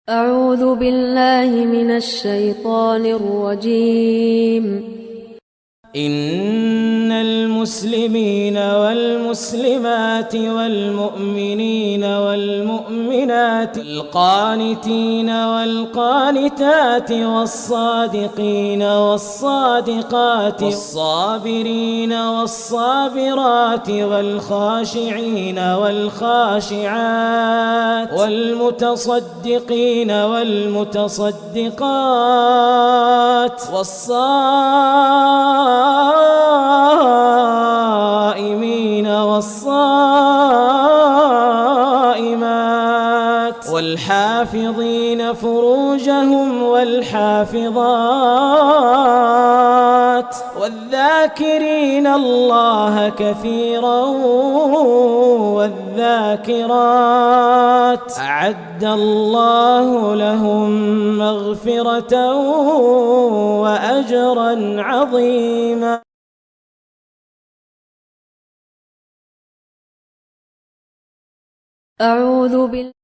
أعوذ بالله من الشيطان الرجيم. إن المسلمين والمسلمات والمؤمنين والمؤمنات والقانتين والقانتات والصادقين والصادقات والصابرين والصابرات والخاشعين والخاشعات والمتصدقين والمتصدقات والصائمين والصائمات والحافظين فروجهم والحافظات والذاكرين الله كثيرا والذاكرات أعد الله لهم مغفرة وأجرا عظيما. أعوذ بالله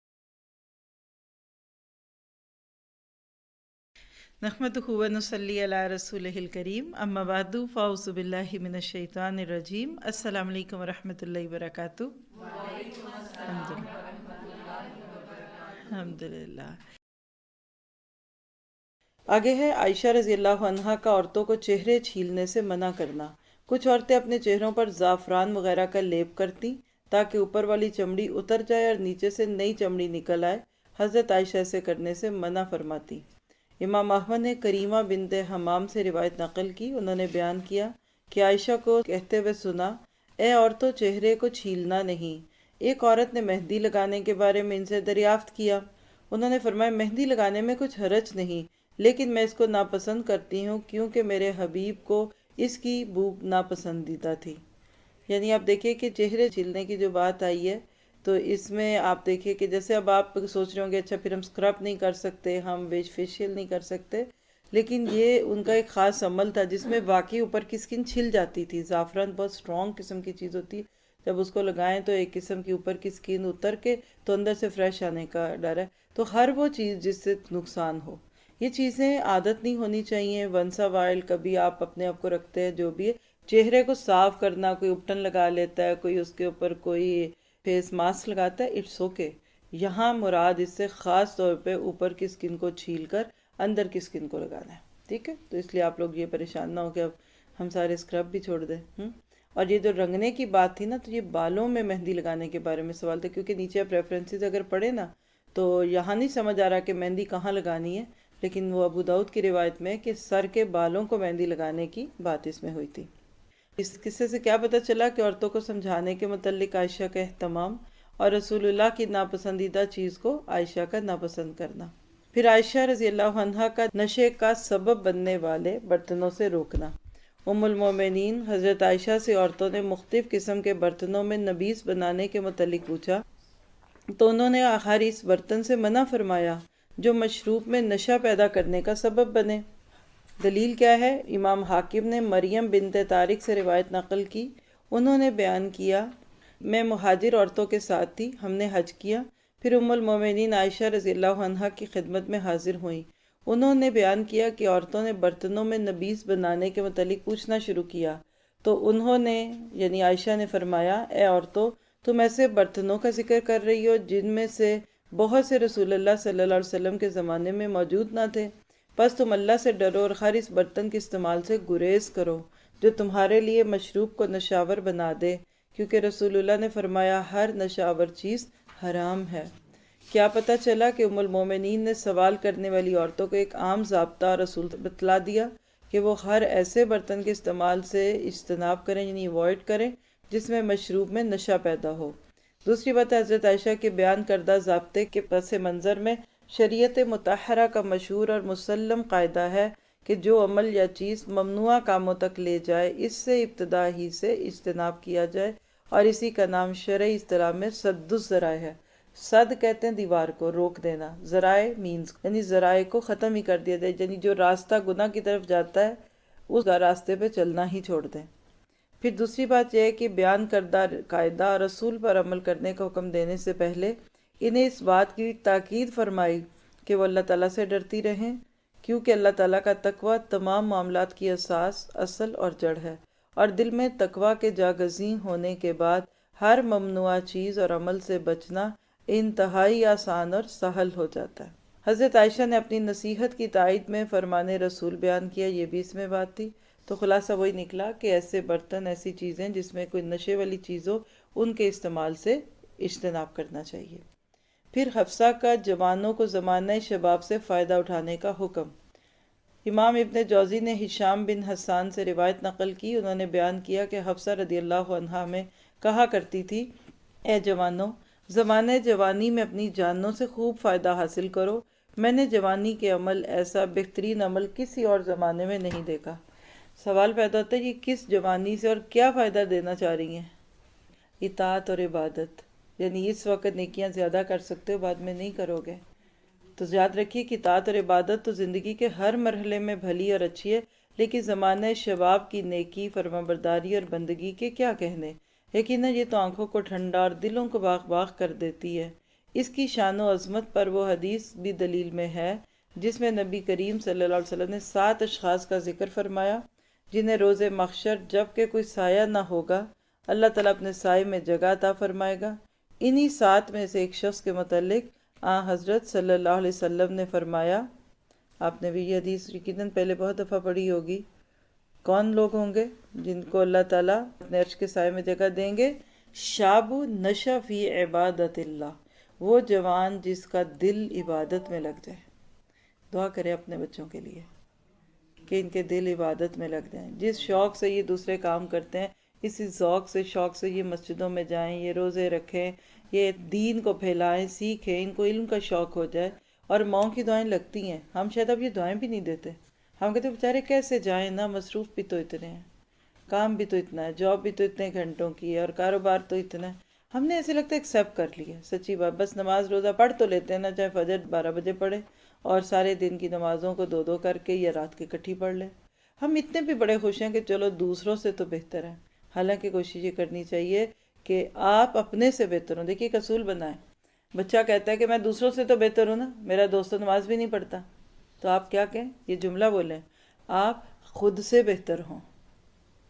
نحمده ونصلي على رسوله الكريم اما بعد فاعوذ بالله من الشیطان الرجیم. السلام علیکم ورحمۃ اللہ وبرکاتہ. الحمد للہ. آگے ہے عائشہ رضی اللہ عنہا کا عورتوں کو چہرے چھیلنے سے منع کرنا. کچھ عورتیں اپنے چہروں پر زعفران وغیرہ کا لیپ کرتی تاکہ اوپر والی چمڑی اتر جائے اور نیچے سے نئی چمڑی نکل آئے. حضرت عائشہ سے کرنے سے منع فرماتی. امام احمد نے کریمہ بنت حمام سے روایت نقل کی. انہوں نے بیان کیا کہ عائشہ کو کہتے ہوئے سنا، اے عورتوں چہرے کو چھیلنا نہیں. ایک عورت نے مہندی لگانے کے بارے میں ان سے دریافت کیا. انہوں نے فرمایا مہندی لگانے میں کچھ حرج نہیں، لیکن میں اس کو ناپسند کرتی ہوں کیونکہ میرے حبیب کو اس کی بو ناپسندیدہ تھی. یعنی آپ دیکھیں کہ چہرے چھیلنے کی جو بات آئی ہے تو اس میں آپ دیکھیں کہ جیسے اب آپ سوچ رہے ہوں گے اچھا پھر ہم اسکرب نہیں کر سکتے، ہم ویج فیشیل نہیں کر سکتے، لیکن یہ ان کا ایک خاص عمل تھا جس میں واقعی اوپر کی سکن چھل جاتی تھی. زعفران بہت اسٹرانگ قسم کی چیز ہوتی ہے، جب اس کو لگائیں تو ایک قسم کی اوپر کی سکن اتر کے تو اندر سے فریش آنے کا ڈر ہے. تو ہر وہ چیز جس سے نقصان ہو، یہ چیزیں عادت نہیں ہونی چاہیے. ونسا وائل کبھی آپ اپنے آپ کو رکھتے ہیں جو بھی ہے. چہرے کو صاف کرنا، کوئی اپٹن لگا لیتا ہے، کوئی اس کے اوپر کوئی فیس ماسک لگاتا ہے، اٹس اوکے. یہاں مراد اس سے خاص طور پہ اوپر کی سکن کو چھیل کر اندر کی سکن کو لگانا ہے. ٹھیک ہے، تو اس لیے آپ لوگ یہ پریشان نہ ہو کہ اب ہم سارے اسکرب بھی چھوڑ دیں. اور یہ جو رنگنے کی بات تھی نا، تو یہ بالوں میں مہندی لگانے کے بارے میں سوال تھا، کیونکہ نیچے آپ ریفرنسز اگر پڑھیں نا تو یہاں نہیں سمجھ آ رہا کہ مہندی کہاں لگانی ہے، لیکن وہ ابو داؤد کی روایت میں کہ سر کے بالوں کو مہندی لگانے کی بات اس میں ہوئی تھی. اس قصے سے کیا پتہ چلا کہ عورتوں کو سمجھانے کے متعلق عائشہ کا اہتمام اور رسول اللہ کی ناپسندیدہ چیز کو عائشہ کا ناپسند کرنا. پھر عائشہ رضی اللہ عنہا کا نشے کا سبب بننے والے برتنوں سے روکنا. ام المومنین حضرت عائشہ سے عورتوں نے مختلف قسم کے برتنوں میں نبیذ بنانے کے متعلق پوچھا تو انہوں نے آخر اس برتن سے منع فرمایا جو مشروب میں نشہ پیدا کرنے کا سبب بنے. دلیل کیا ہے؟ امام حاکم نے مریم بنت طارق سے روایت نقل کی. انہوں نے بیان کیا میں مہاجر عورتوں کے ساتھ تھی، ہم نے حج کیا، پھر ام المومنین عائشہ رضی اللہ عنہا کی خدمت میں حاضر ہوئیں. انہوں نے بیان کیا کہ عورتوں نے برتنوں میں نبیذ بنانے کے متعلق پوچھنا شروع کیا تو انہوں نے یعنی عائشہ نے فرمایا اے عورتوں تم ایسے برتنوں کا ذکر کر رہی ہو جن میں سے بہت سے رسول اللہ صلی اللہ علیہ وسلم کے زمانے میں موجود نہ تھے، بس تم اللہ سے ڈرو اور خیر اس برتن کے استعمال سے گریز کرو جو تمہارے لیے مشروب کو نشاور بنا دے، کیونکہ رسول اللہ نے فرمایا ہر نشاور چیز حرام ہے. کیا پتہ چلا کہ ام المومنین نے سوال کرنے والی عورتوں کو ایک عام ضابطہ رسول بتلا دیا کہ وہ ہر ایسے برتن کے استعمال سے اجتناب کریں یعنی ایوائڈ کریں جس میں مشروب میں نشہ پیدا ہو. دوسری بات حضرت عائشہ کے بیان کردہ ضابطے کے پس منظر میں شریعت مطہرہ کا مشہور اور مسلم قاعدہ ہے کہ جو عمل یا چیز ممنوع کاموں تک لے جائے اس سے ابتدا ہی سے اجتناب کیا جائے، اور اسی کا نام شرعی اصطلاح میں سد الذرائع ہے. صد کہتے ہیں دیوار کو روک دینا، ذرائع مینز یعنی ذرائع کو ختم ہی کر دیا جائے، یعنی جو راستہ گناہ کی طرف جاتا ہے اس راستے پہ چلنا ہی چھوڑ دیں. پھر دوسری بات یہ ہے کہ بیان کردہ قاعدہ رسول پر عمل کرنے کا حکم دینے سے پہلے انہیں اس بات کی تاکید فرمائی کہ وہ اللہ تعالیٰ سے ڈرتی رہیں، کیونکہ اللہ تعالیٰ کا تقوی تمام معاملات کی اساس، اصل اور جڑ ہے، اور دل میں تقوی کے جاگزیں ہونے کے بعد ہر ممنوع چیز اور عمل سے بچنا انتہائی آسان اور سہل ہو جاتا ہے۔ حضرت عائشہ نے اپنی نصیحت کی تائید میں فرمان رسول بیان کیا، یہ بھی اس میں بات تھی۔ تو خلاصہ وہی نکلا کہ ایسے برتن، ایسی چیزیں جس میں کوئی نشے والی چیز ہو، ان کے استعمال سے اجتناب کرنا چاہیے۔ پھر حفصہ کا جوانوں کو زمانہ شباب سے فائدہ اٹھانے کا حکم۔ امام ابن جوزی نے ہشام بن حسان سے روایت نقل کی، انہوں نے بیان کیا کہ حفصہ رضی اللہ عنہا میں کہا کرتی تھی، اے جوانوں، زمانہ جوانی میں اپنی جانوں سے خوب فائدہ حاصل کرو، میں نے جوانی کے عمل ایسا بہترین عمل کسی اور زمانے میں نہیں دیکھا۔ سوال پیدا ہوتا ہے کہ کس جوانی سے اور کیا فائدہ دینا چاہ رہی ہیں؟ اطاعت اور عبادت، یعنی اس وقت نیکیاں زیادہ کر سکتے ہو، بعد میں نہیں کرو گے۔ تو یاد رکھیے کہ اطاعت اور عبادت تو زندگی کے ہر مرحلے میں بھلی اور اچھی ہے، لیکن زمانہ شباب کی نیکی، فرمانبرداری اور بندگی کے کیا کہنے، یقیناً یہ تو آنکھوں کو ٹھنڈا اور دلوں کو باغ باغ کر دیتی ہے۔ اس کی شان و عظمت پر وہ حدیث بھی دلیل میں ہے جس میں نبی کریم صلی اللہ علیہ وسلم نے 7 اشخاص کا ذکر فرمایا جنہیں روز محشر جب کہ کوئی سایہ نہ ہوگا، اللہ تعالیٰ اپنے سائے میں جگہ عطا فرمائے گا۔ انہی 7 میں سے ایک شخص کے متعلق حضرت صلی اللہ علیہ وسلم نے فرمایا، آپ نے بھی یہ حدیث یقیناً پہلے بہت دفعہ پڑھی ہوگی، کون لوگ ہوں گے جن کو اللہ تعالیٰ اپنے عرش کے سائے میں جگہ دیں گے؟ شاب نشا فی عبادت اللہ، وہ جوان جس کا دل عبادت میں لگ جائے۔ دعا کریں اپنے بچوں کے لیے کہ ان کے دل عبادت میں لگ جائیں، جس شوق سے یہ دوسرے کام کرتے ہیں، اسی ذوق سے، شوق سے یہ مسجدوں میں جائیں، یہ روزے رکھیں، یہ دین کو پھیلائیں، سیکھیں، ان کو علم کا شوق ہو جائے۔ اور ماؤں کی دعائیں لگتی ہیں، ہم شاید اب یہ دعائیں بھی نہیں دیتے، ہم کہتے ہیں بیچارے کیسے جائیں نا، مصروف بھی تو اتنے ہیں، کام بھی تو اتنا ہے، جاب بھی تو اتنے گھنٹوں کی ہے، اور کاروبار تو اتنا ہے۔ ہم نے ایسے لگتا ہے ایکسیپٹ کر لیا، سچی بات، بس نماز روزہ پڑھ تو لیتے ہیں نا، چاہے فجر 12 بجے پڑھے اور سارے دن کی نمازوں کو 2 کر کے یا رات کی اکٹھی پڑھ لیں۔ ہم اتنے بھی بڑے خوش ہیں کہ چلو دوسروں سے تو بہتر ہے، حالانکہ کوشش یہ کرنی چاہیے کہ آپ اپنے سے بہتر ہوں۔ دیکھیے ایک اصول بنائیں، بچہ کہتا ہے کہ میں دوسروں سے تو بہتر ہوں نا، میرا دوست تو نماز بھی نہیں پڑھتا، تو آپ کیا کہیں؟ یہ جملہ بولیں، آپ خود سے بہتر ہوں۔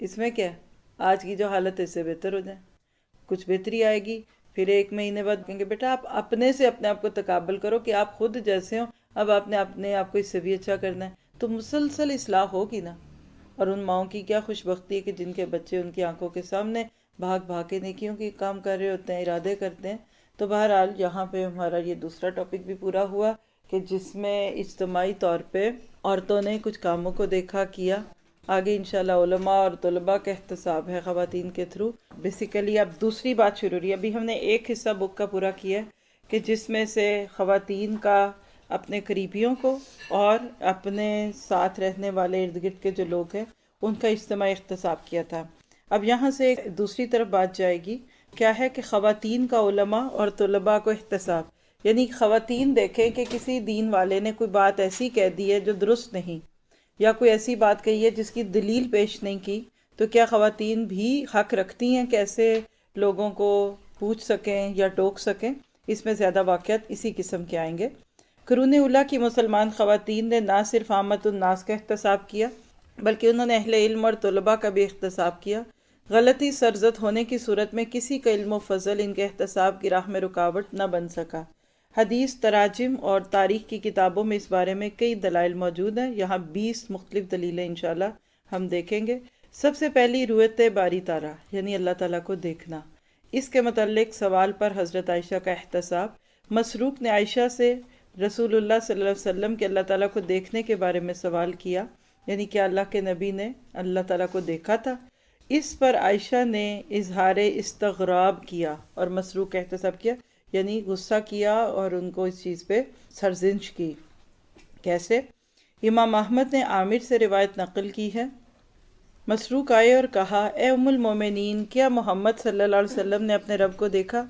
اس میں کیا ہے؟ آج کی جو حالت ہے اس سے بہتر ہو جائیں، کچھ بہتری آئے گی۔ پھر 1 مہینے بعد کہیں گے بیٹا آپ اپنے سے اپنے آپ کو تقابل کرو کہ آپ خود جیسے ہوں، اب آپ نے اپنے آپ کو اس سے بھی اچھا کرنا ہے، تو مسلسل اصلاح ہوگی نا۔ اور ان ماؤں کی کیا خوش بختی ہے کہ جن کے بچے ان کی آنکھوں کے سامنے بھاگ بھاگ کے نیکیوں کی کام کر رہے ہوتے ہیں، ارادے کرتے ہیں۔ تو بہرحال یہاں پہ ہمارا یہ دوسرا ٹاپک بھی پورا ہوا کہ جس میں اجتماعی طور پہ عورتوں نے کچھ کاموں کو دیکھا، کیا۔ آگے انشاءاللہ علماء اور طلباء کا احتساب ہے خواتین کے تھرو۔ بیسیکلی اب دوسری بات شروع رہی ہے، ابھی ہم نے ایک حصہ بک کا پورا کیا ہے کہ جس میں سے خواتین کا اپنے قریبیوں کو اور اپنے ساتھ رہنے والے ارد گرد کے جو لوگ ہیں ان کا اجتماعی احتساب کیا تھا۔ اب یہاں سے دوسری طرف بات جائے گی، کیا ہے کہ خواتین کا علماء اور طلباء کو احتساب، یعنی خواتین دیکھیں کہ کسی دین والے نے کوئی بات ایسی کہہ دی ہے جو درست نہیں، یا کوئی ایسی بات کہی ہے جس کی دلیل پیش نہیں کی، تو کیا خواتین بھی حق رکھتی ہیں کہ ایسے لوگوں کو پوچھ سکیں یا ٹوک سکیں؟ اس میں زیادہ واقعات اسی قسم کے آئیں گے۔ قرون اولیٰ کی مسلمان خواتین نے نہ صرف عامت الناس کا احتساب کیا بلکہ انہوں نے اہل علم اور طلباء کا بھی احتساب کیا۔ غلطی سرزد ہونے کی صورت میں کسی کا علم و فضل ان کے احتساب کی راہ میں رکاوٹ نہ بن سکا۔ حدیث، تراجم اور تاریخ کی کتابوں میں اس بارے میں کئی دلائل موجود ہیں، یہاں 20 مختلف دلیلیں انشاءاللہ ہم دیکھیں گے۔ سب سے پہلی رؤیت باری تعالیٰ، یعنی اللہ تعالیٰ کو دیکھنا۔ اس کے متعلق سوال پر حضرت عائشہ کا احتساب۔ مسروق نے عائشہ سے رسول اللہ صلی اللہ علیہ وسلم کے اللہ تعالیٰ کو دیکھنے کے بارے میں سوال کیا، یعنی کہ اللہ کے نبی نے اللہ تعالیٰ کو دیکھا تھا؟ اس پر عائشہ نے اظہار استغراب کیا اور مسروق کا احتساب کیا، یعنی غصہ کیا اور ان کو اس چیز پہ سرزنش کی۔ کیسے؟ امام احمد نے عامر سے روایت نقل کی ہے، مسروق آئے اور کہا، اے ام المومنین، کیا محمد صلی اللہ علیہ وسلم نے اپنے رب کو دیکھا؟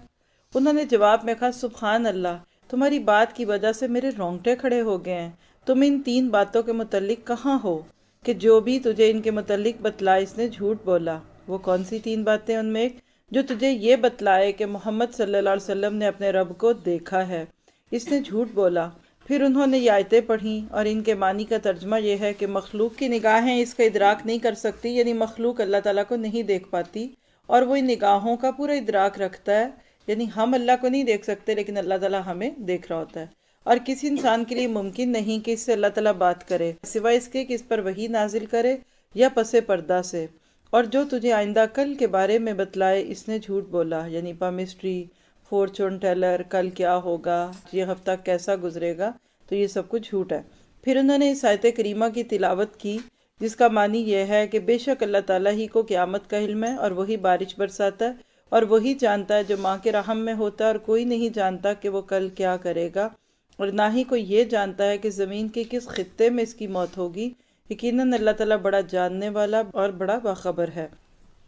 انہوں نے جواب میں کہا، سبحان اللہ، تمہاری بات کی وجہ سے میرے رونگٹے کھڑے ہو گئے ہیں۔ تم ان 3 باتوں کے متعلق کہاں ہو کہ جو بھی تجھے ان کے متعلق بتلائے اس نے جھوٹ بولا؟ وہ کون سی 3 باتیں؟ ان میں ایک جو تجھے یہ بتلائے کہ محمد صلی اللہ علیہ وسلم نے اپنے رب کو دیکھا ہے، اس نے جھوٹ بولا۔ پھر انہوں نے یہ آیتیں پڑھیں اور ان کے معنی کا ترجمہ یہ ہے کہ مخلوق کی نگاہیں اس کا ادراک نہیں کر سکتی، یعنی مخلوق اللہ تعالیٰ کو نہیں دیکھ پاتی، اور وہ ان نگاہوں کا پورا ادراک رکھتا ہے، یعنی ہم اللہ کو نہیں دیکھ سکتے لیکن اللہ تعالیٰ ہمیں دیکھ رہا ہوتا ہے۔ اور کسی انسان کے لیے ممکن نہیں کہ اس سے اللہ تعالیٰ بات کرے سوائے اس کے کہ اس پر وحی نازل کرے یا پس پردہ سے۔ اور جو تجھے آئندہ کل کے بارے میں بتلائے اس نے جھوٹ بولا، یعنی پامسٹری، فورچون ٹیلر، کل کیا ہوگا، یہ ہفتہ کیسا گزرے گا، تو یہ سب کچھ جھوٹ ہے۔ پھر انہوں نے اس آیت کریمہ کی تلاوت کی جس کا معنی یہ ہے کہ بے شک اللہ تعالیٰ ہی کو قیامت کا علم ہے اور وہی بارش برساتا ہے اور وہی جانتا ہے جو ماں کے رحم میں ہوتا ہے، اور کوئی نہیں جانتا کہ وہ کل کیا کرے گا، اور نہ ہی کوئی یہ جانتا ہے کہ زمین کے کس خطے میں اس کی موت ہوگی۔ یقیناً اللہ تعالیٰ بڑا جاننے والا اور بڑا باخبر ہے۔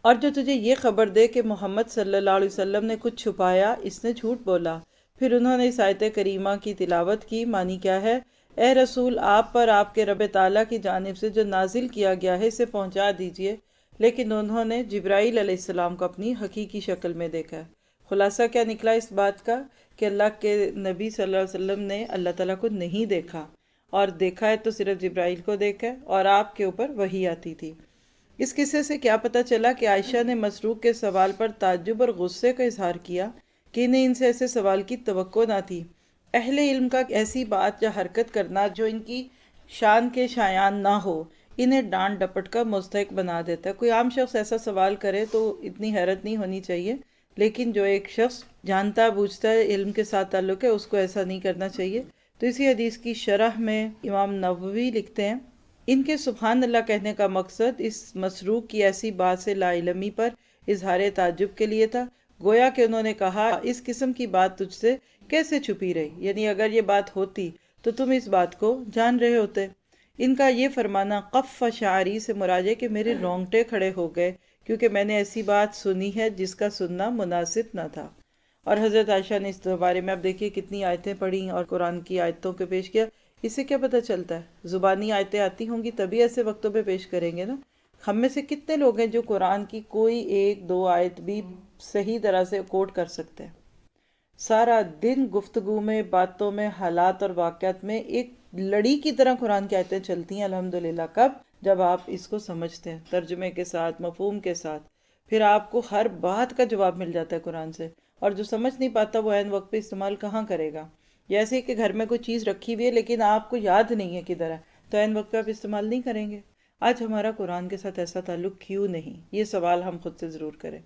اور جو تجھے یہ خبر دے کہ محمد صلی اللہ علیہ وسلم نے کچھ چھپایا اس نے جھوٹ بولا۔ پھر انہوں نے اس آیت کریمہ کی تلاوت کی، معنی کیا ہے؟ اے رسول، آپ پر آپ کے رب تعالیٰ کی جانب سے جو نازل کیا گیا ہے اسے پہنچا دیجئے۔ لیکن انہوں نے جبرائیل علیہ السلام کو اپنی حقیقی شکل میں دیکھا۔ خلاصہ کیا نکلا اس بات کا کہ اللہ کے نبی صلی اللہ علیہ وسلم نے اللہ تعالیٰ کو نہیں دیکھا، اور دیکھا ہے تو صرف جبرائیل کو دیکھا ہے، اور آپ کے اوپر وحی آتی تھی۔ اس قصے سے کیا پتہ چلا کہ عائشہ نے مسروق کے سوال پر تعجب اور غصے کا اظہار کیا کہ انہیں ان سے ایسے سوال کی توقع نہ تھی۔ اہل علم کا ایسی بات یا حرکت کرنا جو ان کی شان کے شایان نہ ہو انہیں ڈانٹ ڈپٹ کا مستحق بنا دیتا ہے۔ کوئی عام شخص ایسا سوال کرے تو اتنی حیرت نہیں ہونی چاہیے، لیکن جو ایک شخص جانتا بوجھتا ہے، علم کے ساتھ تعلق ہے، اس کو ایسا نہیں کرنا چاہیے۔ تو اسی حدیث کی شرح میں امام نووی لکھتے ہیں، ان کے سبحان اللہ کہنے کا مقصد اس مسروق کی ایسی بات سے لا علمی پر اظہار تعجب کے لیے تھا، گویا کہ انہوں نے کہا اس قسم کی بات تجھ سے کیسے چھپی رہی، یعنی اگر یہ بات ہوتی تو تم اس بات کو جان رہے ہوتے۔ ان کا یہ فرمانا قف شعری سے مراد ہے کہ میرے رونگٹے کھڑے ہو گئے، کیونکہ میں نے ایسی بات سنی ہے جس کا سننا مناسب نہ تھا۔ اور حضرت عائشہ نے اس بارے میں اب دیکھیے کتنی آیتیں پڑھی اور قرآن کی آیتوں کو پیش کیا۔ اس سے کیا پتہ چلتا ہے؟ زبانی آیتیں آتی ہوں گی تبھی ایسے وقتوں پہ پیش کریں گے نا۔ ہم میں سے کتنے لوگ ہیں جو قرآن کی کوئی ایک دو آیت بھی صحیح طرح سے کوٹ کر سکتے ہیں؟ سارا دن گفتگو میں، باتوں میں، حالات اور واقعات میں ایک لڑی کی طرح قرآن کی آیتیں چلتی ہیں الحمدللہ۔ کب؟ جب آپ اس کو سمجھتے ہیں ترجمے کے ساتھ، مفہوم کے ساتھ، پھر آپ کو ہر بات کا جواب مل جاتا ہے قرآن سے۔ اور جو سمجھ نہیں پاتا وہ عین وقت پہ استعمال کہاں کرے گا؟ جیسے کہ گھر میں کوئی چیز رکھی ہوئی ہے لیکن آپ کو یاد نہیں ہے کدھر ہے، تو عین وقت پہ آپ استعمال نہیں کریں گے۔ آج ہمارا قرآن کے ساتھ ایسا تعلق کیوں نہیں؟ یہ سوال ہم خود سے ضرور کریں۔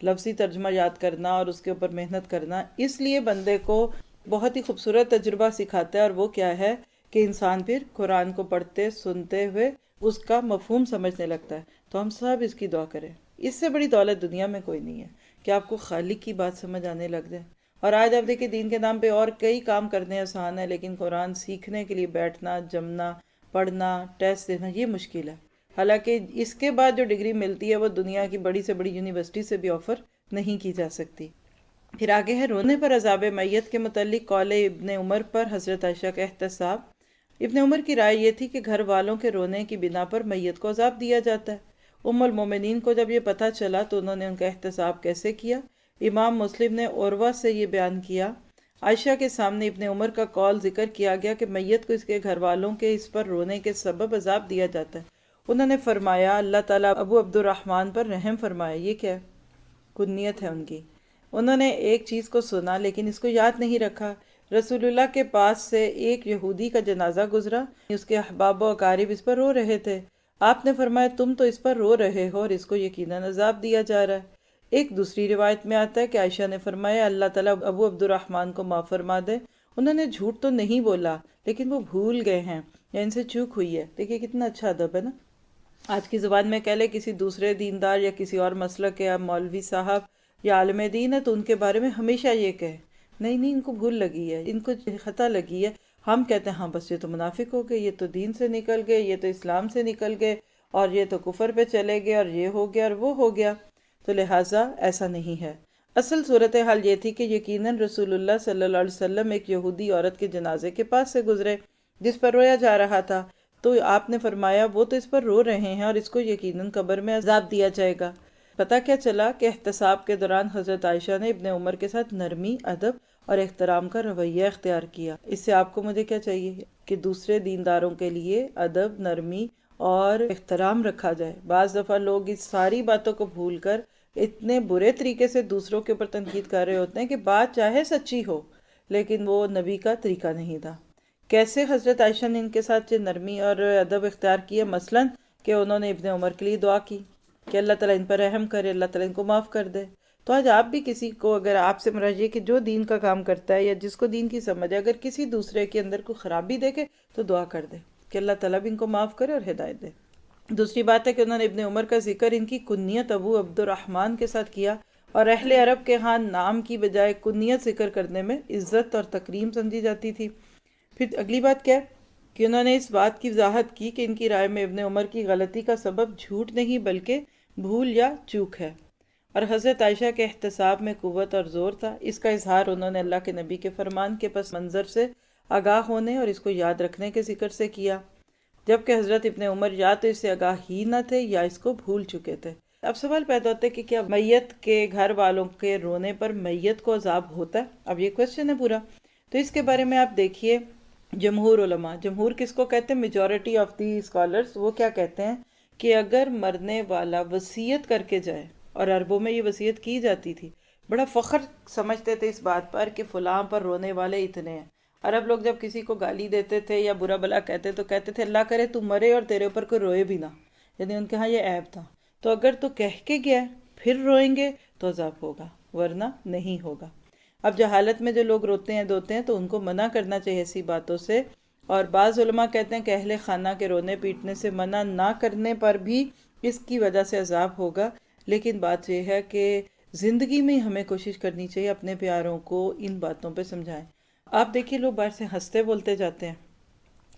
لفظی ترجمہ یاد کرنا اور اس کے اوپر محنت کرنا اس لیے بندے کو بہت ہی خوبصورت تجربہ سکھاتا ہے، اور وہ کیا ہے کہ انسان پھر قرآن کو پڑھتے سنتے ہوئے اس کا مفہوم سمجھنے لگتا ہے۔ تو ہم سب اس کی دعا کریں۔ اس سے بڑی دولت دنیا میں کوئی نہیں ہے کہ آپ کو خالق کی بات سمجھ آنے لگ جائے۔ اور آج آپ دیکھیں دین کے نام پہ اور کئی کام کرنے آسان ہے، لیکن قرآن سیکھنے کے لیے بیٹھنا، جمنا، پڑھنا، ٹیسٹ دینا یہ مشکل ہے۔ حالانکہ اس کے بعد جو ڈگری ملتی ہے وہ دنیا کی بڑی سے بڑی یونیورسٹی سے بھی آفر نہیں کی جا سکتی۔ پھر آگے ہے رونے پر عذاب میت کے متعلق قول ابن عمر پر حضرت عائشہ کا احتساب۔ ابن عمر کی رائے یہ تھی کہ گھر والوں کے رونے کی بنا پر میت کو عذاب دیا جاتا ہے۔ ام المومنین کو جب یہ پتہ چلا تو انہوں نے ان کا احتساب کیسے کیا؟ امام مسلم نے عروہ سے یہ بیان کیا، عائشہ کے سامنے ابن عمر کا قول ذکر کیا گیا کہ میت کو اس کے گھر والوں کے اس پر رونے کے سبب عذاب دیا جاتا ہے۔ انہوں نے فرمایا اللہ تعالیٰ ابو عبد الرحمن پر رحم فرمائے۔ یہ کیا کنیت ہے ان کی؟ انہوں نے ایک چیز کو سنا لیکن اس کو یاد نہیں رکھا۔ رسول اللہ کے پاس سے ایک یہودی کا جنازہ گزرا، اس کے احباب و اقارب اس پر رو رہے تھے۔ آپ نے فرمایا تم تو اس پر رو رہے ہو اور اس کو یقیناً عذاب دیا جا رہا ہے۔ ایک دوسری روایت میں آتا ہے کہ عائشہ نے فرمایا اللہ تعالیٰ ابو عبد الرحمن کو معاف فرما دے، انہوں نے جھوٹ تو نہیں بولا لیکن وہ بھول گئے ہیں یا ان سے چوک ہوئی ہے۔ دیکھیے کتنا اچھا ادب ہے نا۔ آج کی زبان میں کہہ لے کسی دوسرے دیندار یا کسی اور مسلک کے مولوی صاحب یا عالم دین ہے تو ان کے بارے میں ہمیشہ یہ کہے نہیں ان کو بھول لگی ہے، ان کو خطا لگی ہے۔ ہم کہتے ہیں ہاں بس یہ تو منافق ہو گئے، یہ تو دین سے نکل گئے، یہ تو اسلام سے نکل گئے، اور یہ تو کفر پہ چلے گئے، اور یہ ہو گیا اور وہ ہو گیا۔ تو لہٰذا ایسا نہیں ہے۔ اصل صورتحال یہ تھی کہ یقیناً رسول اللہ صلی اللہ علیہ وسلم ایک یہودی عورت کے جنازے کے پاس سے گزرے جس پر رویا جا رہا تھا، تو آپ نے فرمایا وہ تو اس پر رو رہے ہیں اور اس کو یقیناً قبر میں عذاب دیا جائے گا۔ پتہ کیا چلا کہ احتساب کے دوران حضرت عائشہ نے ابن عمر کے ساتھ نرمی، ادب اور احترام کا رویہ اختیار کیا۔ اس سے آپ کو مجھے کیا چاہیے کہ دوسرے دینداروں کے لیے ادب، نرمی اور احترام رکھا جائے۔ بعض دفعہ لوگ اس ساری باتوں کو بھول کر اتنے برے طریقے سے دوسروں کے اوپر تنقید کر رہے ہوتے ہیں کہ بات چاہے سچی ہو لیکن وہ نبی کا طریقہ نہیں تھا۔ کیسے حضرت عائشہ نے ان کے ساتھ نرمی اور ادب اختیار کیے؟ مثلاً کہ انہوں نے ابن عمر کے لیے دعا کی کہ اللہ تعالیٰ ان پر رحم کرے، اللہ تعالیٰ ان کو معاف کر دے۔ تو آج آپ بھی کسی کو، اگر آپ سے مراد یہ کہ جو دین کا کام کرتا ہے یا جس کو دین کی سمجھ ہے، اگر کسی دوسرے کے اندر کوئی خرابی دیکھے تو دعا کر دے کہ اللہ تعالیٰ بھی ان کو معاف کرے اور ہدایت دے۔ دوسری بات ہے کہ انہوں نے ابن عمر کا ذکر ان کی کنیت ابو عبد الرحمن کے ساتھ کیا، اور اہل عرب کے ہاں نام کی بجائے کنیت ذکر کرنے میں عزت اور تکریم سمجھی جاتی تھی۔ پھر اگلی بات کیا ہے کہ انہوں نے اس بات کی وضاحت کی کہ ان کی رائے میں ابن عمر کی غلطی کا سبب جھوٹ نہیں بلکہ بھول یا چوک ہے، اور حضرت عائشہ کے احتساب میں قوت اور زور تھا۔ اس کا اظہار انہوں نے اللہ کے نبی کے فرمان کے پس منظر سے آگاہ ہونے اور اس کو یاد رکھنے کے ذکر سے کیا، جبکہ حضرت ابن عمر یا تو اس سے آگاہ ہی نہ تھے یا اس کو بھول چکے تھے۔ اب سوال پیدا ہوتا ہے کہ کیا میت کے گھر والوں کے رونے پر میت کو عذاب ہوتا ہے؟ اب یہ کوشچن ہے پورا، تو اس کے بارے میں آپ دیکھیے جمہور علماء، جمہور کس کو کہتے ہیں؟ میجورٹی آف دی اسکالرز، وہ کیا کہتے ہیں کہ اگر مرنے والا وصیت کر کے جائے، اور عربوں میں یہ وصیت کی جاتی تھی، بڑا فخر سمجھتے تھے اس بات پر کہ فلاں پر رونے والے اتنے ہیں۔ عرب لوگ جب کسی کو گالی دیتے تھے یا برا بلا کہتے تو کہتے تھے اللہ کرے تو مرے اور تیرے اوپر کوئی روئے بھی نہ، یعنی ان کے ہاں یہ عیب تھا۔ تو اگر تو کہہ کے گیا پھر روئیں گے تو عذاب ہوگا، ورنہ نہیں ہوگا۔ اب جہالت میں جو لوگ روتے ہیں دوتے ہیں تو ان کو منع کرنا چاہیے ایسی باتوں سے، اور بعض علماء کہتے ہیں کہ اہل خانہ کے رونے پیٹنے سے منع نہ کرنے پر بھی اس کی وجہ سے عذاب ہوگا، لیکن بات یہ ہے کہ زندگی میں ہمیں کوشش کرنی چاہیے اپنے پیاروں کو ان باتوں پہ سمجھائیں۔ آپ دیکھیے لوگ باہر سے ہنستے بولتے جاتے ہیں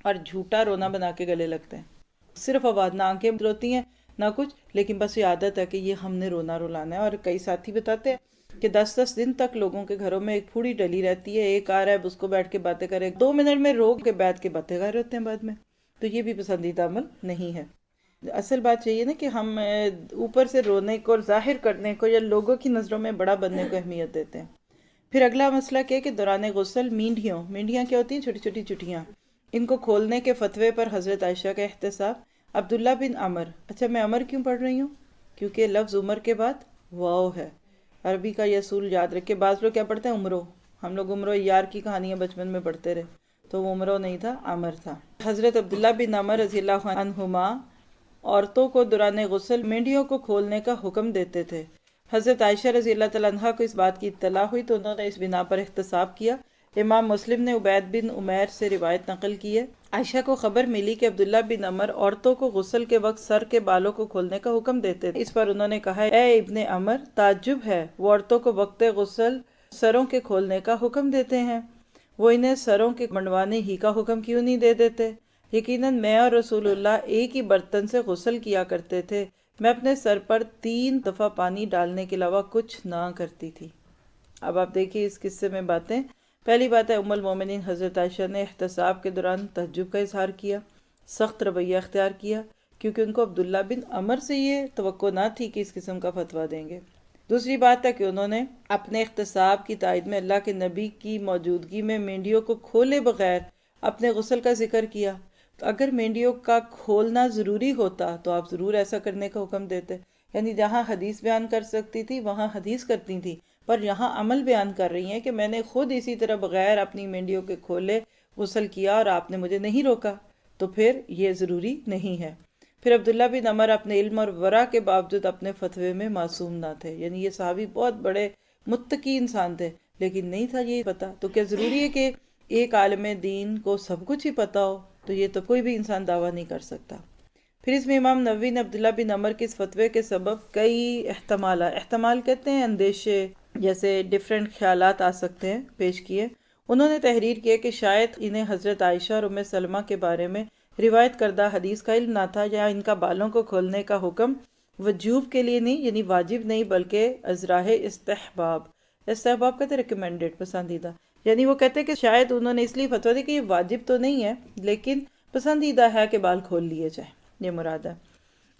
اور جھوٹا رونا بنا کے گلے لگتے ہیں، صرف آواز، نہ آنکھیں روتی ہیں نہ کچھ، لیکن بس یہ عادت ہے کہ یہ ہم نے رونا رلانا ہے۔ اور کئی ساتھی بتاتے ہیں کہ 10 دن تک لوگوں کے گھروں میں ایک پھوڑی ڈلی رہتی ہے، ایک آ رہا ہے اس کو بیٹھ کے باتیں کرے، 2 منٹ میں رو کے بیٹھ کے باتیں کر رہے ہوتے ہیں بعد میں۔ تو یہ بھی پسندیدہ عمل نہیں ہے۔ اصل بات یہ ہے نا کہ ہم اوپر سے رونے کو اور ظاہر کرنے کو یا لوگوں کی نظروں میں بڑا بننے کو اہمیت دیتے ہیں۔ پھر اگلا مسئلہ کیا کہ دوران غسل مینڈیاں کیا ہوتی ہیں؟ چھوٹی چھوٹی چٹیاں، ان کو کھولنے کے فتوے پر حضرت عائشہ کا احتساب۔ عبداللہ بن عمر، اچھا میں عمر کیوں پڑھ رہی ہوں؟ کیونکہ لفظ عمر کے بعد واو ہے، عربی کا یہ اصول یاد رکھے۔ بعض لوگ کیا پڑھتے ہیں؟ عمرو، ہم لوگ عمرو یار کی کہانیاں بچپن میں پڑھتے رہے، تو وہ عمرو نہیں تھا، عمر تھا۔ حضرت عبداللہ بن عمر رضی اللہ عنہما عورتوں کو دوران غسل مینڈیوں کو کھولنے کا حکم دیتے تھے۔ حضرت عائشہ رضی اللہ تعالیٰ عنہ کو اس بات کی اطلاع ہوئی تو انہوں نے اس بنا پر احتساب کیا۔ امام مسلم نے عبید بن عمیر سے روایت نقل کی ہے، عائشہ کو خبر ملی کہ عبداللہ بن عمر عورتوں کو غسل کے وقت سر کے بالوں کو کھولنے کا حکم دیتے تھے۔ اس پر انہوں نے کہا، اے ابن عمر، تعجب ہے، وہ عورتوں کو وقت غسل سروں کے کھولنے کا حکم دیتے ہیں، وہ انہیں سروں کے منڈوانے ہی کا حکم کیوں نہیں دے دیتے؟ یقیناً میں اور رسول اللہ ایک ہی برتن سے غسل کیا کرتے تھے، میں اپنے سر پر 3 دفعہ پانی ڈالنے کے علاوہ کچھ نہ کرتی تھی۔ اب آپ دیکھیے اس قصے میں باتیں۔ پہلی بات ہے ام المومنین حضرت عائشہ نے احتساب کے دوران تعجب کا اظہار کیا، سخت رویہ اختیار کیا، کیونکہ ان کو عبداللہ بن عمر سے یہ توقع نہ تھی کہ اس قسم کا فتویٰ دیں گے۔ دوسری بات ہے کہ انہوں نے اپنے احتساب کی تائید میں اللہ کے نبی کی موجودگی میں مینڈیوں کو کھولے بغیر اپنے غسل کا ذکر کیا۔ تو اگر مینڈیوں کا کھولنا ضروری ہوتا تو آپ ضرور ایسا کرنے کا حکم دیتے، یعنی جہاں حدیث بیان کر سکتی تھی وہاں حدیث کرتی تھی، پر یہاں عمل بیان کر رہی ہیں کہ میں نے خود اسی طرح بغیر اپنی مینڈیوں کے کھولے غسل کیا اور آپ نے مجھے نہیں روکا، تو پھر یہ ضروری نہیں ہے۔ پھر عبداللہ بن عمر اپنے علم اور ورع کے باوجود اپنے فتوے میں معصوم نہ تھے، یعنی یہ صحابی بہت بڑے متقی انسان تھے، لیکن نہیں تھا یہ پتہ۔ تو کیا ضروری ہے کہ ایک عالم دین کو سب کچھ ہی پتہ ہو؟ تو یہ تو کوئی بھی انسان دعویٰ نہیں کر سکتا۔ پھر اس میں امام نووی نے عبداللہ بن عمر کے اس فتوے کے سبب کئی احتمال کہتے ہیں اندیشے، جیسے ڈیفرنٹ خیالات آ سکتے ہیں، پیش کیے۔ انہوں نے تحریر کیا کہ شاید انہیں حضرت عائشہ اور ام سلمہ کے بارے میں روایت کردہ حدیث کا علم نہ تھا، یا ان کا بالوں کو کھولنے کا حکم وجوب کے لیے نہیں، یعنی واجب نہیں، بلکہ ازراہ استحباب کہتے ریکمینڈڈ، پسندیدہ، یعنی وہ کہتے کہ شاید انہوں نے اس لیے فتویٰ دی کہ یہ واجب تو نہیں ہے لیکن پسندیدہ ہے کہ بال کھول لیے جائیں، یہ مراد ہے۔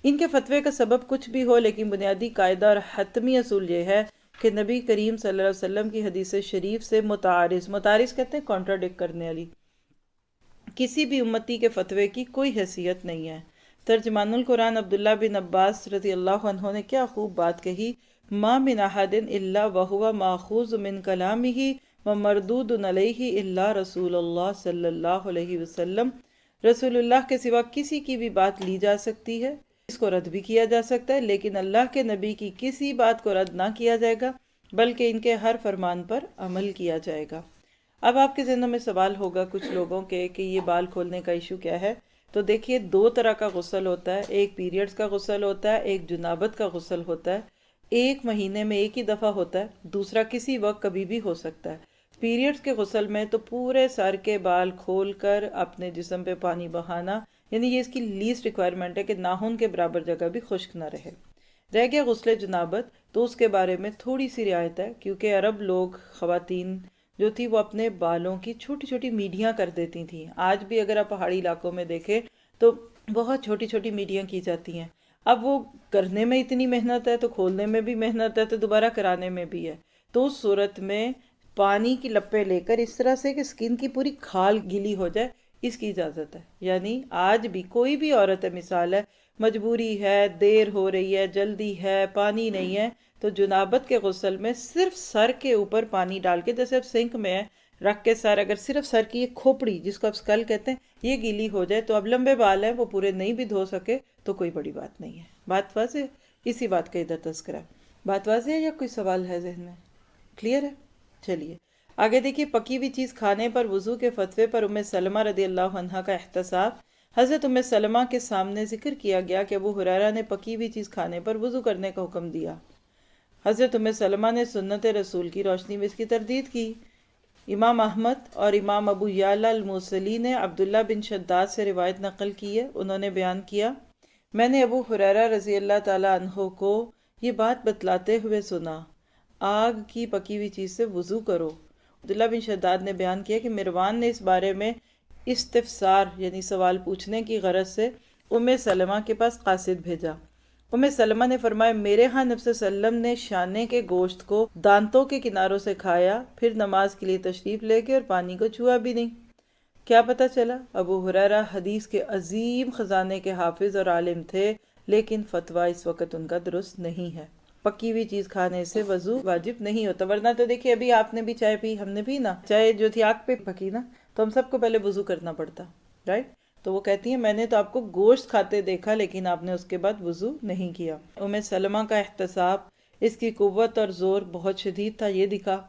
ان کے فتوے کا سبب کچھ بھی ہو، لیکن بنیادی قاعدہ اور حتمی اصول یہ ہے کہ نبی کریم صلی اللہ علیہ وسلم کی حدیث شریف سے متعارض کہتے ہیں کانٹراڈکٹ کرنے والی کسی بھی امتی کے فتوے کی کوئی حیثیت نہیں ہے۔ ترجمان القرآن عبداللہ بن عباس رضی اللہ عنہ نے کیا خوب بات کہی، ما من احد الا وهو ماخوذ من کلامہ ومردود علیہ الا رسول اللہ صلی اللہ علیہ وسلم۔ رسول اللہ کے سوا کسی کی بھی بات لی جا سکتی ہے، اس کو رد بھی کیا جا سکتا ہے، لیکن اللہ کے نبی کی کسی بات کو رد نہ کیا جائے گا بلکہ ان کے ہر فرمان پر عمل کیا جائے گا۔ اب آپ کے ذہنوں میں سوال ہوگا کچھ لوگوں کے کہ یہ بال کھولنے کا ایشو کیا ہے، تو دیکھیے دو طرح کا غسل ہوتا ہے، ایک پیریڈز کا غسل ہوتا ہے، ایک جنابت کا غسل ہوتا ہے۔ ایک مہینے میں ایک ہی دفعہ ہوتا ہے، دوسرا کسی وقت کبھی بھی ہو سکتا ہے۔ پیریڈز کے غسل میں تو پورے سر کے بال کھول کر اپنے جسم پہ پانی بہانا، یعنی یہ اس کی لیسٹ ریکوائرمنٹ ہے کہ ناخن کے برابر جگہ بھی خشک نہ رہے۔ رہ گیا غسل جنابت، تو اس کے بارے میں تھوڑی سی رعایت ہے، کیونکہ عرب لوگ خواتین جو تھی وہ اپنے بالوں کی چھوٹی چھوٹی میڈیاں کر دیتی تھیں۔ آج بھی اگر آپ پہاڑی علاقوں میں دیکھیں تو بہت چھوٹی چھوٹی میڈیاں کی جاتی ہیں۔ اب وہ کرنے میں اتنی محنت ہے تو کھولنے میں بھی محنت ہے تو دوبارہ کرانے میں بھی ہے، تو اس صورت میں پانی کی لپے لے کر اس طرح سے کہ سکن کی پوری کھال گیلی ہو جائے، اس کی اجازت ہے۔ یعنی آج بھی کوئی بھی عورت ہے، مثال ہے مجبوری ہے، دیر ہو رہی ہے، جلدی ہے، پانی نہیں ہے، تو جنابت کے غسل میں صرف سر کے اوپر پانی ڈال کے، جیسے اب سنک میں ہے رکھ کے سر، اگر صرف سر کی یہ کھوپڑی جس کو اب سکل کہتے ہیں یہ گیلی ہو جائے، تو اب لمبے بال ہیں وہ پورے نہیں بھی دھو سکے تو کوئی بڑی بات نہیں ہے۔ بات واضح؟ اسی بات کا ادھر تذکرہ۔ بات واضح ہے یا کوئی سوال ہے ذہن میں؟ کلیئر ہے؟ چلیے آگے دیکھیے، پکی ہوئی چیز کھانے پر وضو کے فتوے پر ام سلمہ رضی اللہ عنہا کا احتساب۔ حضرت ام سلمہ کے سامنے ذکر کیا گیا کہ ابو ہریرہ نے پکی ہوئی چیز کھانے پر وضو کرنے کا حکم دیا۔ حضرت ام سلمہ نے سنت رسول کی روشنی میں اس کی تردید کی۔ امام احمد اور امام ابو یعلا الموصلی نے عبداللہ بن شداد سے روایت نقل کی ہے، انہوں نے بیان کیا، میں نے ابو ہریرہ رضی اللہ تعالی عنہ کو یہ بات بتلاتے ہوئے سنا، آگ کی پکی ہوئی چیز سے وضو کرو۔ عبداللہ بن شداد نے بیان کیا کہ مروان نے اس بارے میں استفسار یعنی سوال پوچھنے کی غرض سے ام سلمہ کے پاس قاصد بھیجا۔ ام سلمہ نے فرمایا، میرے ہاں نبی صلی اللہ علیہ وسلم نے شانے کے گوشت کو دانتوں کے کناروں سے کھایا، پھر نماز کے لیے تشریف لے گئے اور پانی کو چھوا بھی نہیں۔ کیا پتہ چلا؟ ابو ہریرہ حدیث کے عظیم خزانے کے حافظ اور عالم تھے، لیکن فتویٰ اس وقت ان کا درست نہیں ہے۔ پکی ہوئی چیز کھانے سے وضو واجب نہیں ہوتا، ورنہ تو دیکھیے ابھی آپ نے بھی چائے پی، ہم نے بھی نا چائے جو تھی آگ پہ پکی نا، تو ہم سب کو پہلے وضو کرنا پڑتا، رائٹ؟ تو وہ کہتی ہیں میں نے تو آپ کو گوشت کھاتے دیکھا لیکن آپ نے اس کے بعد وضو نہیں کیا۔ ام سلمہ کا احتساب، اس کی قوت اور زور بہت شدید تھا، یہ دکھا۔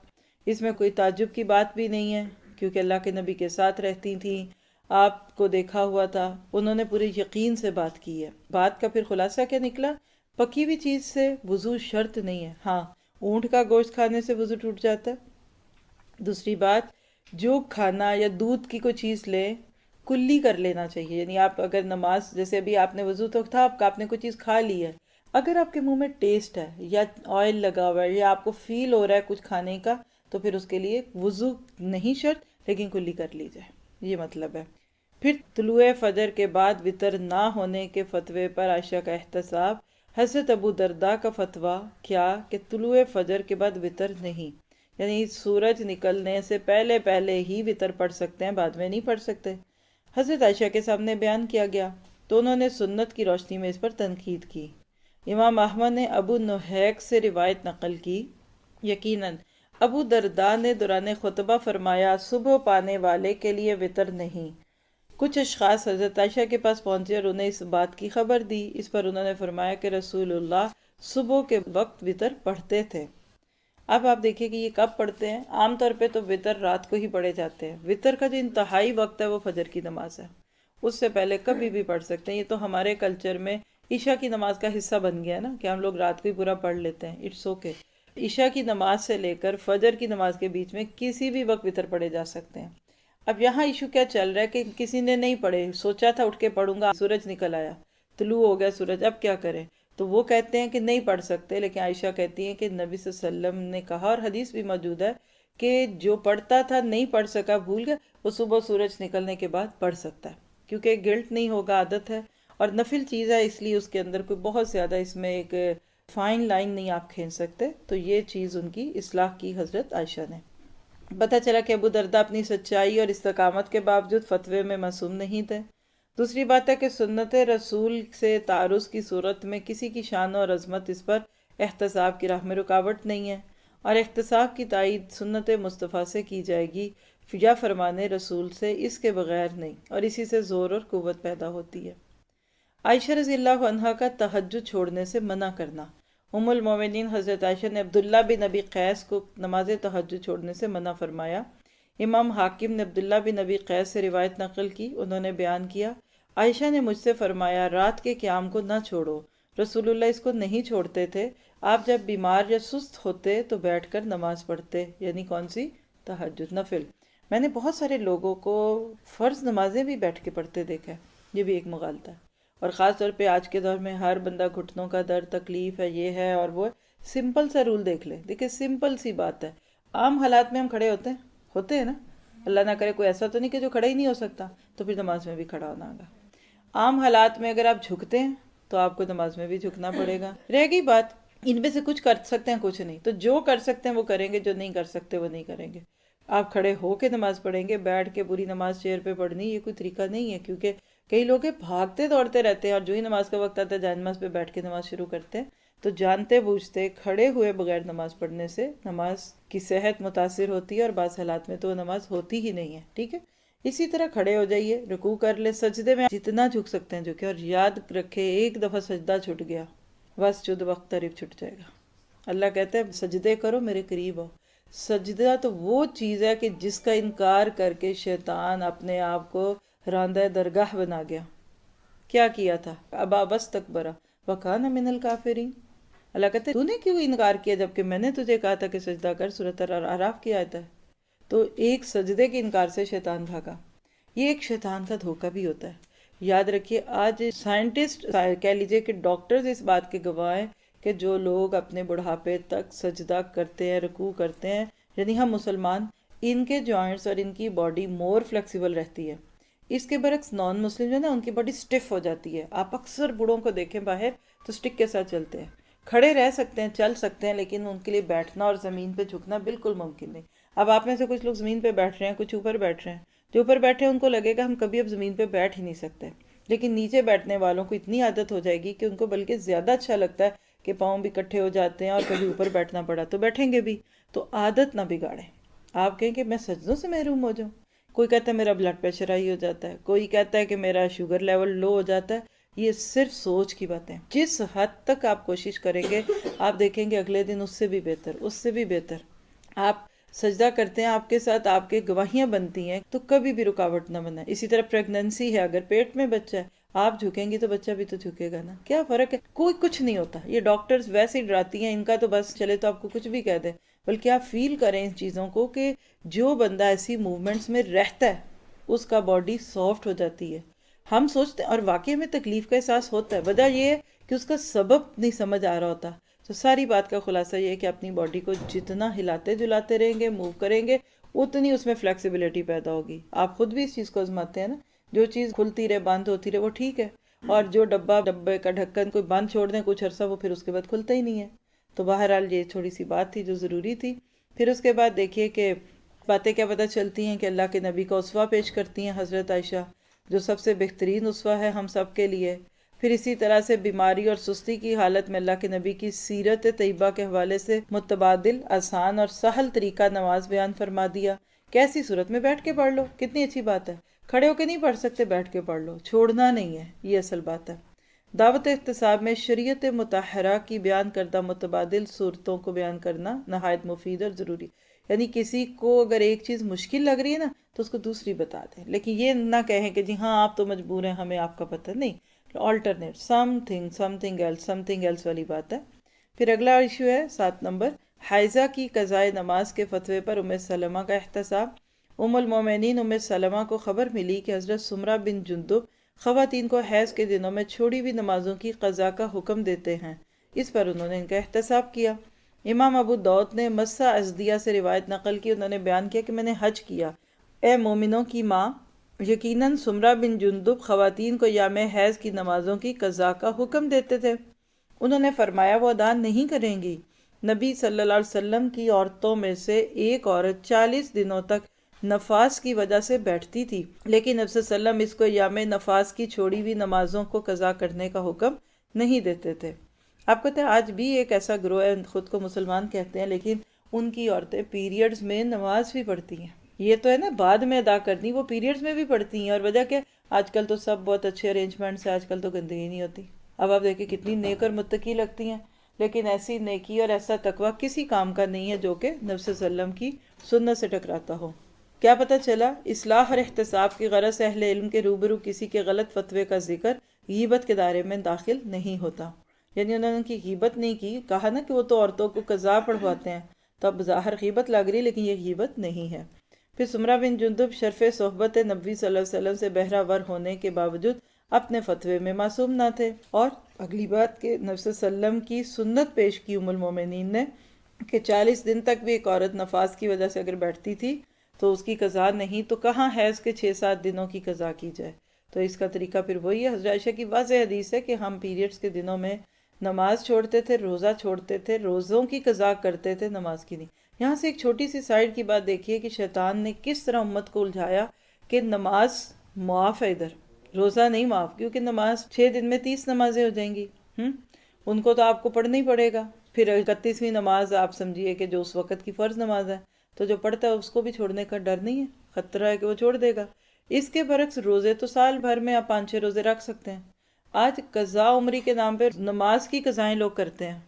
اس میں کوئی تعجب کی بات بھی نہیں ہے، کیونکہ اللہ کے نبی کے ساتھ رہتی تھیں، آپ کو دیکھا ہوا تھا، انہوں نے پورے یقین سے بات کی ہے۔ بات کا پھر خلاصہ کیا نکلا؟ پکی ہوئی چیز سے وضو شرط نہیں ہے، ہاں اونٹ کا گوشت کھانے سے وضو ٹوٹ جاتا ہے۔ دوسری بات، جو کھانا یا دودھ کی کوئی چیز لے کلی کر لینا چاہیے، یعنی آپ اگر نماز، جیسے ابھی آپ نے وضو تو تھا، آپ نے کوئی چیز کھا لی ہے، اگر آپ کے منہ میں ٹیسٹ ہے یا آئل لگا ہوا ہے یا آپ کو فیل ہو رہا ہے کچھ کھانے کا، تو پھر اس کے لیے وضو نہیں شرط، لیکن کلی کر لی جائے، یہ مطلب ہے۔ پھر طلوع فجر کے بعد وطر نہ ہونے کے فتوے پر عائشہ کا احتساب۔ حضرت ابو درداء کا فتویٰ کیا کہ طلوع فجر کے بعد وطر نہیں، یعنی سورج نکلنے سے پہلے پہلے ہی وطر پڑھ سکتے ہیں، بعد میں نہیں پڑھ سکتے۔ حضرت عائشہ کے سامنے بیان کیا گیا تو انہوں نے سنت کی روشنی میں اس پر تنقید کی۔ امام احمد نے ابو نحیک سے روایت نقل کی، یقیناً ابو درداء نے دوران خطبہ فرمایا، صبح پانے والے کے لیے وطر نہیں۔ کچھ اشخاص حضرت عائشہ کے پاس پہنچے اور انہیں اس بات کی خبر دی، اس پر انہوں نے فرمایا کہ رسول اللہ صبح کے وقت وطر پڑھتے تھے۔ اب آپ دیکھیں کہ یہ کب پڑھتے ہیں، عام طور پہ تو وطر رات کو ہی پڑھے جاتے ہیں، وطر کا جو انتہائی وقت ہے وہ فجر کی نماز ہے، اس سے پہلے کبھی بھی پڑھ سکتے ہیں۔ یہ تو ہمارے کلچر میں عشاء کی نماز کا حصہ بن گیا نا کہ ہم لوگ رات کو ہی پورا پڑھ لیتے ہیں، اٹس اوکے۔ عشاء کی نماز سے لے کر فجر کی نماز کے بیچ میں کسی بھی وقت وطر پڑھے جا سکتے ہیں۔ اب یہاں ایشو کیا چل رہا ہے کہ کسی نے نہیں پڑھے، سوچا تھا اٹھ کے پڑھوں گا، سورج نکل آیا، طلوع ہو گیا سورج، اب کیا کریں؟ تو وہ کہتے ہیں کہ نہیں پڑھ سکتے، لیکن عائشہ کہتی ہیں کہ نبی صلی اللہ علیہ وسلم نے کہا، اور حدیث بھی موجود ہے کہ جو پڑھتا تھا نہیں پڑھ سکا، بھول گیا، وہ صبح سورج نکلنے کے بعد پڑھ سکتا ہے، کیونکہ گلٹ نہیں ہوگا، عادت ہے اور نفل چیز ہے، اس لیے اس کے اندر کوئی بہت زیادہ اس میں ایک فائن لائن نہیں آپ کھینچ سکتے. تو یہ چیز ان کی اصلاح کی حضرت عائشہ نے. پتہ چلا کہ ابو درداء اپنی سچائی اور استقامت کے باوجود فتوے میں معصوم نہیں تھے. دوسری بات ہے کہ سنت رسول سے تعارض کی صورت میں کسی کی شان اور عظمت اس پر احتساب کی راہ میں رکاوٹ نہیں ہے، اور احتساب کی تائید سنت مصطفیٰ سے کی جائے گی یا فرمان رسول سے، اس کے بغیر نہیں، اور اسی سے زور اور قوت پیدا ہوتی ہے. عائشہ رضی اللہ عنہا کا تہجد چھوڑنے سے منع کرنا. ام المومنین حضرت عائشہ نے عبداللہ بن ابی قیس کو نماز تہجد چھوڑنے سے منع فرمایا. امام حاکم نے عبداللہ بن ابی قیس سے روایت نقل کی. انہوں نے بیان کیا، عائشہ نے مجھ سے فرمایا رات کے قیام کو نہ چھوڑو، رسول اللہ اس کو نہیں چھوڑتے تھے. آپ جب بیمار یا سست ہوتے تو بیٹھ کر نماز پڑھتے. یعنی کون سی؟ تہجد، نفل. میں نے بہت سارے لوگوں کو فرض نمازیں بھی بیٹھ کے پڑھتے دیکھا ہے. یہ بھی ایک مغالطہ ہے، اور خاص طور پہ آج کے دور میں ہر بندہ گھٹنوں کا درد، تکلیف ہے، یہ ہے اور وہ. سمپل سا رول دیکھ لیں، دیکھیں سمپل سی بات ہے. عام حالات میں ہم کھڑے ہوتے ہیں نا، اللہ نہ کرے کوئی ایسا تو نہیں کہ جو کھڑا ہی نہیں ہو سکتا، تو پھر نماز میں بھی کھڑا ہونا ہوگا. عام حالات میں اگر آپ جھکتے ہیں تو آپ کو نماز میں بھی جھکنا پڑے گا. رہ گئی بات ان میں سے کچھ کر سکتے ہیں کچھ نہیں، تو جو کر سکتے ہیں وہ کریں گے، جو نہیں کر سکتے وہ نہیں کریں گے. آپ کھڑے ہو کے نماز پڑھیں گے، بیٹھ کے پوری نماز چیئر پہ پڑھنی، یہ کوئی طریقہ نہیں ہے. کیونکہ کئی لوگ بھاگتے دوڑتے رہتے ہیں اور جو ہی نماز کا وقت آتا ہے جائے نماز پہ بیٹھ کے نماز شروع کرتے ہیں. تو جانتے بوجھتے کھڑے ہوئے بغیر نماز پڑھنے سے نماز کی صحت متاثر ہوتی ہے، اور بعض حالات میں تو وہ نماز ہوتی ہی نہیں ہے. ٹھیک ہے، اسی طرح کھڑے ہو جائیے، رکوع کر لیں، سجدے میں جتنا جھک سکتے ہیں جھکے، اور یاد رکھے ایک دفعہ سجدہ چھٹ گیا بس جد وقت قریب چھٹ جائے گا. اللہ کہتے ہیں سجدے کرو میرے قریب ہو. سجدہ تو وہ چیز ہے کہ جس کا انکار کر کے شیطان اپنے آپ کو راندہ درگاہ بنا گیا. کیا کیا تھا؟ ابا واستکبر وکان من الکافرین. اللہ کہتے تو نے کیوں انکار کیا جبکہ میں نے تجھے کہا تھا کہ سجدہ کر. سورۃ الاعراف کی آیت ہے. تو ایک سجدے کے انکار سے شیطان بھاگا. یہ ایک شیطان کا دھوکہ بھی ہوتا ہے. یاد رکھیے آج سائنٹسٹ کہہ لیجئے کہ ڈاکٹرز اس بات کے گواہ ہیں کہ جو لوگ اپنے بڑھاپے تک سجدہ کرتے ہیں، رکوع کرتے ہیں، یعنی ہم مسلمان، ان کے جوائنٹس اور ان کی باڈی مور فلیکسیبل رہتی ہے. اس کے برعکس نان مسلم جو ہے نا، ان کی باڈی سٹف ہو جاتی ہے. آپ اکثر بوڑھوں کو دیکھیں باہر تو سٹک کے ساتھ چلتے ہیں. کھڑے رہ سکتے ہیں، چل سکتے ہیں، لیکن ان کے لیے بیٹھنا اور زمین پہ جھکنا بالکل ممکن نہیں. اب آپ میں سے کچھ لوگ زمین پہ بیٹھ رہے ہیں، کچھ اوپر بیٹھ رہے ہیں. جو اوپر بیٹھے ہیں ان کو لگے گا ہم کبھی اب زمین پہ بیٹھ ہی نہیں سکتے، لیکن نیچے بیٹھنے والوں کو اتنی عادت ہو جائے گی کہ ان کو بلکہ زیادہ اچھا لگتا ہے کہ پاؤں بھی اکٹھے ہو جاتے ہیں، اور کبھی اوپر بیٹھنا پڑا تو بیٹھیں گے بھی. تو عادت نہ بگاڑیں. آپ کہیں کہ میں سجدوں سے محروم ہو جاؤں. کوئی کہتا ہے میرا بلڈ پریشر ہائی ہو جاتا ہے، کوئی کہتا ہے کہ میرا شوگر لیول لو ہو جاتا ہے. یہ صرف سوچ کی باتیں. جس حد تک آپ کوشش کریں گے آپ دیکھیں گے اگلے دن اس سے بھی بہتر، اس سے بھی بہتر. آپ سجدہ کرتے ہیں، آپ کے ساتھ آپ کے گواہیاں بنتی ہیں، تو کبھی بھی رکاوٹ نہ بنائیں. اسی طرح پریگننسی ہے، اگر پیٹ میں بچہ ہے آپ جھکیں گی تو بچہ بھی تو جھکے گا نا. کیا فرق ہے؟ کوئی کچھ نہیں ہوتا. یہ ڈاکٹرز ویسے ہی ڈراتی ہیں، ان کا تو بس چلے تو آپ کو کچھ بھی کہہ دیں. بلکہ آپ فیل کریں ان چیزوں کو کہ جو بندہ ایسی موومنٹس میں رہتا ہے اس کا باڈی سافٹ ہو جاتی ہے. ہم سوچتے ہیں اور واقعی میں تکلیف کا احساس ہوتا ہے، وجہ یہ ہے کہ اس کا سبب نہیں سمجھ آ رہا ہوتا. تو ساری بات کا خلاصہ یہ ہے کہ اپنی باڈی کو جتنا ہلاتے جلاتے رہیں گے، موو کریں گے، اتنی اس میں فلیکسیبلٹی پیدا ہوگی. آپ خود بھی اس چیز کو آزماتے ہیں نا. جو چیز کھلتی رہے، بند ہوتی رہے، وہ ٹھیک ہے. اور جو ڈبے کا ڈھکن کوئی بند چھوڑ دیں کچھ عرصہ، وہ پھر اس کے بعد کھلتا ہی نہیں ہے. تو بہرحال یہ تھوڑی سی بات تھی جو ضروری تھی. پھر اس کے بعد دیکھیے کہ باتیں کیا پتہ چلتی ہیں کہ اللہ کے نبی کا اسوہ پیش کرتی ہیں حضرت عائشہ، جو سب سے بہترین اسوہ ہے ہم سب کے لیے. پھر اسی طرح سے بیماری اور سستی کی حالت میں اللہ کے نبی کی سیرت طیبہ کے حوالے سے متبادل، آسان اور سہل طریقہ نماز بیان فرما دیا. کیسی صورت میں؟ بیٹھ کے پڑھ لو. کتنی اچھی بات ہے. کھڑے ہو کے نہیں پڑھ سکتے، بیٹھ کے پڑھ لو. چھوڑنا نہیں ہے، یہ اصل بات ہے. دعوت احتساب میں شریعت مطہرہ کی بیان کردہ متبادل صورتوں کو بیان کرنا نہایت مفید اور ضروری. یعنی کسی کو اگر ایک چیز مشکل لگ رہی ہے نا تو اس کو دوسری بتا دیں، لیکن یہ نہ کہیں کہ جی ہاں آپ تو مجبور ہیں، ہمیں آپ کا پتہ نہیں. آلٹرنیٹ سم تھنگ ایلس والی بات ہے. پھر اگلا ایشو ہے 7 نمبر، حائضہ کی قضائے نماز کے فتوے پر ام سلمہ کا احتساب. ام المومنین ام سلمہ کو خبر ملی کہ حضرت سمرہ بن جندب خواتین کو حیض کے دنوں میں چھوڑی ہوئی نمازوں کی قضا کا حکم دیتے ہیں. اس پر انہوں نے ان کا احتساب کیا. امام ابو داؤد نے مسہ ازدیہ سے روایت نقل کی. انہوں نے بیان کیا کہ میں نے حج کیا. اے مومنوں کی ماں، یقیناً سمرہ بن جندب خواتین کو یام حیض کی نمازوں کی قضا کا حکم دیتے تھے. انہوں نے فرمایا وہ ادا نہیں کریں گی۔ نبی صلی اللہ علیہ وسلم کی عورتوں میں سے ایک عورت 40 دنوں تک نفاس کی وجہ سے بیٹھتی تھی، لیکن نبی صلی اللہ علیہ وسلم اس کو ایام نفاس کی چھوڑی ہوئی نمازوں کو قضا کرنے کا حکم نہیں دیتے تھے۔ آپ کہتے ہیں آج بھی ایک ایسا گروہ ہے، خود کو مسلمان کہتے ہیں، لیکن ان کی عورتیں پیریڈز میں نماز بھی پڑھتی ہیں۔ یہ تو ہے نا بعد میں ادا کرنی، وہ پیریڈز میں بھی پڑھتی ہیں، اور وجہ کیا؟ آج کل تو سب بہت اچھے ارینجمنٹس ہیں، آج کل تو گندگی نہیں ہوتی۔ اب آپ دیکھیں کتنی نیک اور متقی لگتی ہیں، لیکن ایسی نیکی اور ایسا تقوی کسی کام کا نہیں ہے جو کہ نبی صلی اللہ علیہ وسلم کی سنت سے ٹکراتا ہو۔ کیا پتہ چلا؟ اصلاح اور احتساب کی غرض سے اہل علم کے روبرو کسی کے غلط فتوے کا ذکر غیبت کے دائرے میں داخل نہیں ہوتا۔ یعنی انہوں نے ان کی غیبت نہیں کی، کہا نا کہ وہ تو عورتوں کو قضا پڑھواتے ہیں، تو اب ظاہر غیبت لگ رہی، لیکن یہ غیبت نہیں ہے۔ پھر سمرہ بن جندب شرف صحبت نبی صلی اللہ علیہ وسلم سے بہرہ ور ہونے کے باوجود اپنے فتوے میں معصوم نہ تھے، اور اگلی بات کہ نبی صلی اللہ علیہ وسلم کی سنت پیش کی ام المومنین نے کہ 40 دن تک بھی ایک عورت نفاس کی وجہ سے اگر بیٹھتی تھی تو اس کی قضا نہیں، تو کہاں حیض کے 6-7 دنوں کی قضا کی جائے؟ تو اس کا طریقہ پھر وہی ہے۔ حضرت عائشہ کی واضح حدیث ہے کہ ہم پیریڈز کے دنوں میں نماز چھوڑتے تھے، روزہ چھوڑتے تھے، روزوں کی قضا کرتے تھے، نماز کی نہیں۔ یہاں سے ایک چھوٹی سی سائڈ کی بات دیکھیے کہ شیطان نے کس طرح امت کو الجھایا کہ نماز معاف ہے، ادھر روزہ نہیں معاف، کیونکہ نماز 6 دن میں 30 نمازیں ہو جائیں گی، ان کو تو آپ کو پڑھنا ہی پڑے گا۔ پھر 31ویں نماز آپ سمجھیے کہ جو اس وقت کی فرض نماز ہے، تو جو پڑھتا ہے اس کو بھی چھوڑنے کا ڈر نہیں ہے، خطرہ ہے کہ وہ چھوڑ دے گا۔ اس کے برعکس روزے تو سال بھر میں آپ 5-6 روزے رکھ سکتے ہیں۔ آج قضا عمری کے نام پہ نماز کی قضائیں لوگ کرتے ہیں،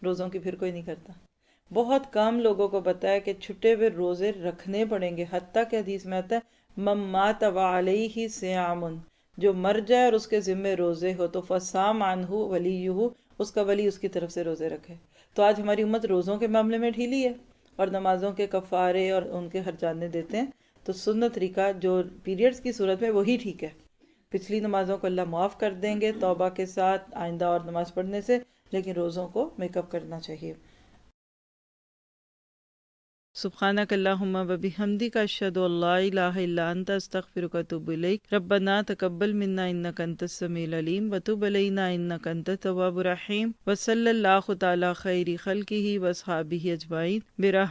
روزوں کی پھر کوئی نہیں کرتا۔ بہت کم لوگوں کو پتہ ہے کہ چھٹے ہوئے روزے رکھنے پڑیں گے، حتیٰ کہ حدیث میں آتا ہے من مات وعلیہ صیام، جو مر جائے اور اس کے ذمے روزے ہو تو فصام عنہ ولیہ، اس کا ولی اس کی طرف سے روزے رکھے۔ تو آج ہماری امت روزوں کے معاملے میں ڈھیلی ہے اور نمازوں کے کفارے اور ان کے ہرجانے دیتے ہیں۔ تو سنت طریقہ جو پیریڈز کی صورت میں وہی ٹھیک ہے۔ پچھلی نمازوں کو اللہ معاف کر دیں گے توبہ کے ساتھ آئندہ اور نماز پڑھنے سے، لیکن روزوں کو میک اپ کرنا چاہیے۔ سبحانک اللہم و بحمدک اشہد ان لا الہ الا انت استغفرک و اتوب الیک۔ ربنا تقبل منا انک انت السمیع العلیم وتب علینا انک انت التواب الرحیم، وصلی اللہ تعالی خیر خلقہ واصحابہ اجمعین برحمتک